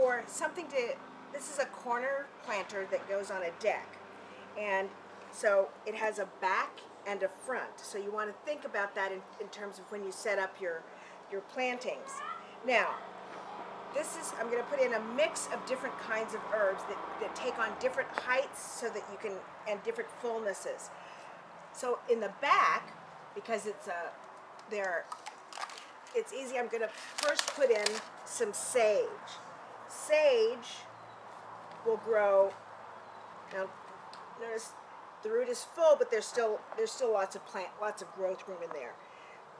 for something to, this is a corner planter that goes on a deck. And so it has a back and a front. So you want to think about that in terms of when you set up your plantings. Now, this is, I'm going to put in a mix of different kinds of herbs that take on different heights so that you can, and different fullnesses. So in the back, because it's it's easy, I'm going to first put in some sage. Sage will grow, now notice the root is full, but there's still lots of growth room in there.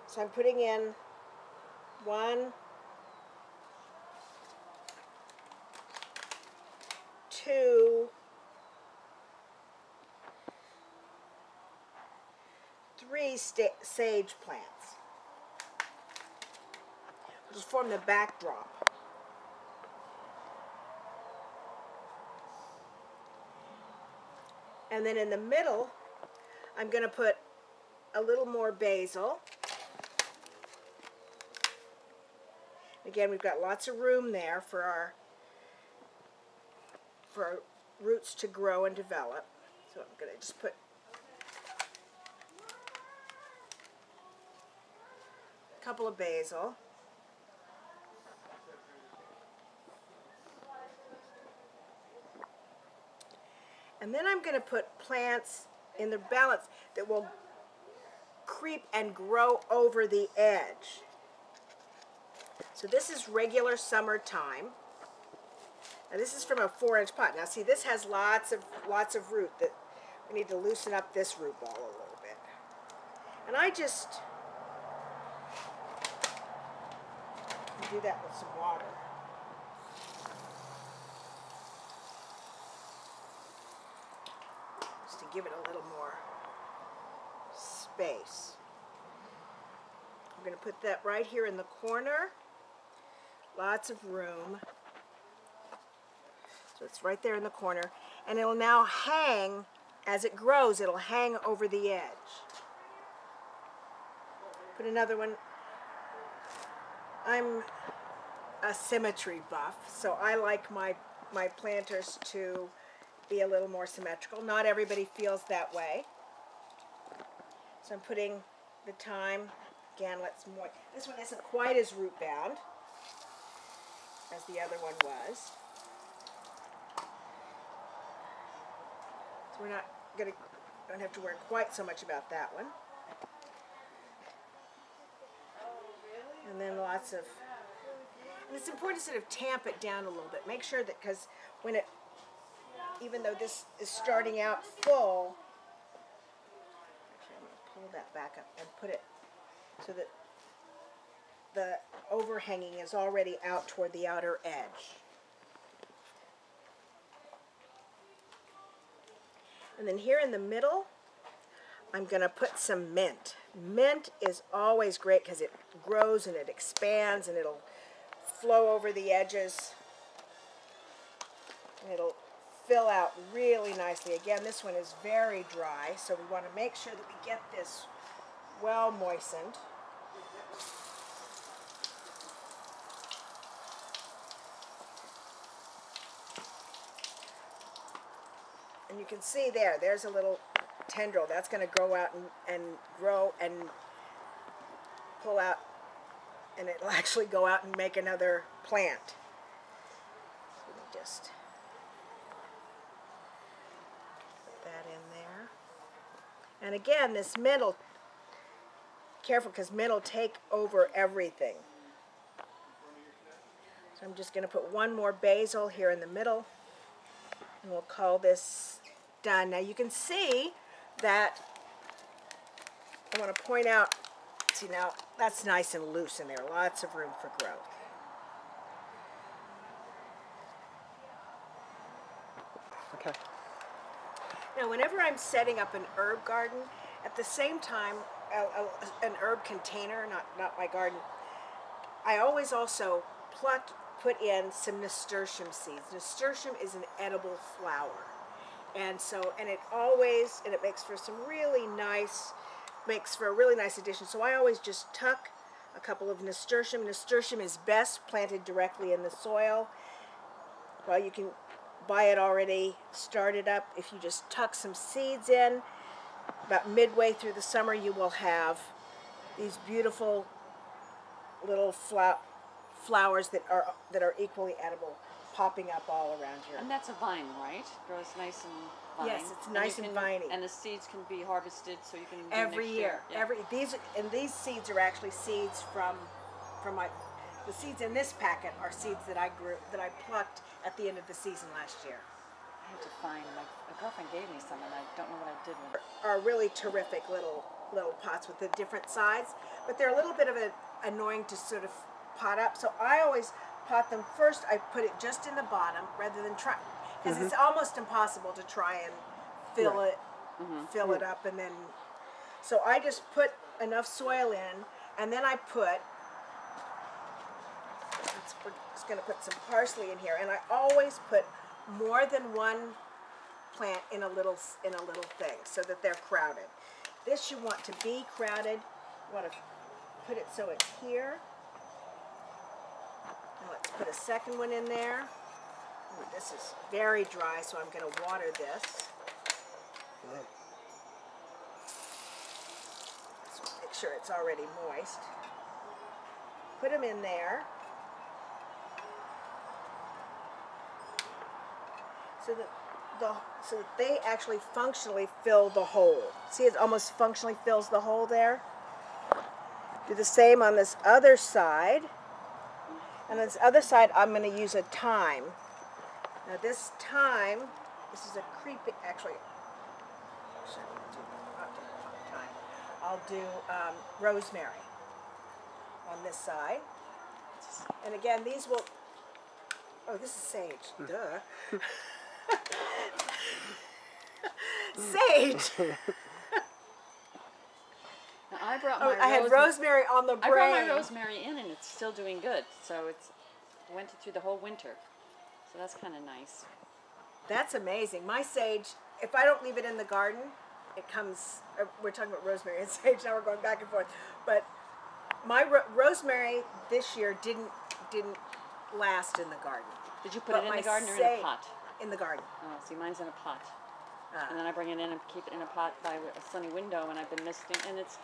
So I'm putting in 1, 2, 3 sage plants. Just form the backdrop. And then in the middle, I'm going to put a little more basil. Again, we've got lots of room there for our roots to grow and develop. So I'm going to just put a couple of basil. And then I'm going to put plants in the balance that will creep and grow over the edge. So this is regular summertime. Now this is from a 4-inch pot. Now see, this has lots of root. That we need to loosen up this root ball a little bit. And I just do that with some water. Just to give it a little more space. I'm going to put that right here in the corner. Lots of room. So it's right there in the corner. And it will now hang, as it grows, it'll hang over the edge. Put another one. I'm a symmetry buff, so I like my planters to be a little more symmetrical. Not everybody feels that way. So I'm putting the thyme. Again, this one isn't quite as root bound as the other one was. So we're not don't have to worry quite so much about that one. And then lots of, and it's important to sort of tamp it down a little bit. Make sure that, because when it, even though this is starting out full, actually I'm going to pull that back up and put it so that the overhanging is already out toward the outer edge. And then here in the middle, I'm going to put some mint. Mint is always great because it grows and it expands and it'll flow over the edges. And it'll fill out really nicely. Again, this one is very dry, so we want to make sure that we get this well moistened. And you can see there's a little tendril. That's going to go out and grow and pull out, and it'll actually go out and make another plant. So let me just put that in there. And again, this mint will, careful because mint will take over everything. So I'm just going to put one more basil here in the middle, and we'll call this done. Now you can see that I want to point out, see now that's nice and loose in there, lots of room for growth. Okay. Now whenever I'm setting up an herb garden, at the same time, an herb container, not my garden, I always also put in some nasturtium seeds. Nasturtium is an edible flower. And so, and it makes for some really nice, makes for a really nice addition. So I always just tuck a couple of nasturtium. Nasturtium is best planted directly in the soil. Well, you can buy it already started up. If you just tuck some seeds in, about midway through the summer, you will have these beautiful little flowers that are equally edible, popping up all around here. And that's a vine, right? Grows nice and vine. Yes, it's nice and viney. And the seeds can be harvested, so you can do Every next year. Yeah. These seeds are actually seeds from the seeds in this packet are seeds that I plucked at the end of the season last year. I have to find my girlfriend gave me some, and I don't know what I did with it. Are really terrific little pots with the different sides, but they're a little bit of annoying to sort of pot up. So I always pot them first. I put it just in the bottom rather than try, because it's almost impossible to try and fill it up, and then so I just put enough soil in, and then I put. We're just going to put some parsley in here, and I always put more than one plant in a little thing so that they're crowded. This you want to be crowded. You want to put it so it's here. And let's put a second one in there. Ooh, this is very dry, so I'm going to water this. So make sure it's already moist. Put them in there. So that they actually functionally fill the hole. See, it almost functionally fills the hole there. Do the same on this other side. And on this other side, I'm going to use a thyme. Now this thyme, this is a creepy, actually, I'll do rosemary on this side. And again, these will, oh, this is sage, duh. Sage. Now I brought my I had rosemary on the brain. I brought my rosemary in, and it's still doing good. So it's went through the whole winter. So that's kind of nice. That's amazing. My sage, if I don't leave it in the garden, it comes. We're talking about rosemary and sage. Now we're going back and forth. But my rosemary this year didn't last in the garden. Did you put it in the garden or in a pot? In the garden. Oh, see, mine's in a pot. And then I bring it in and keep it in a pot by a sunny window, and I've been misting, and it's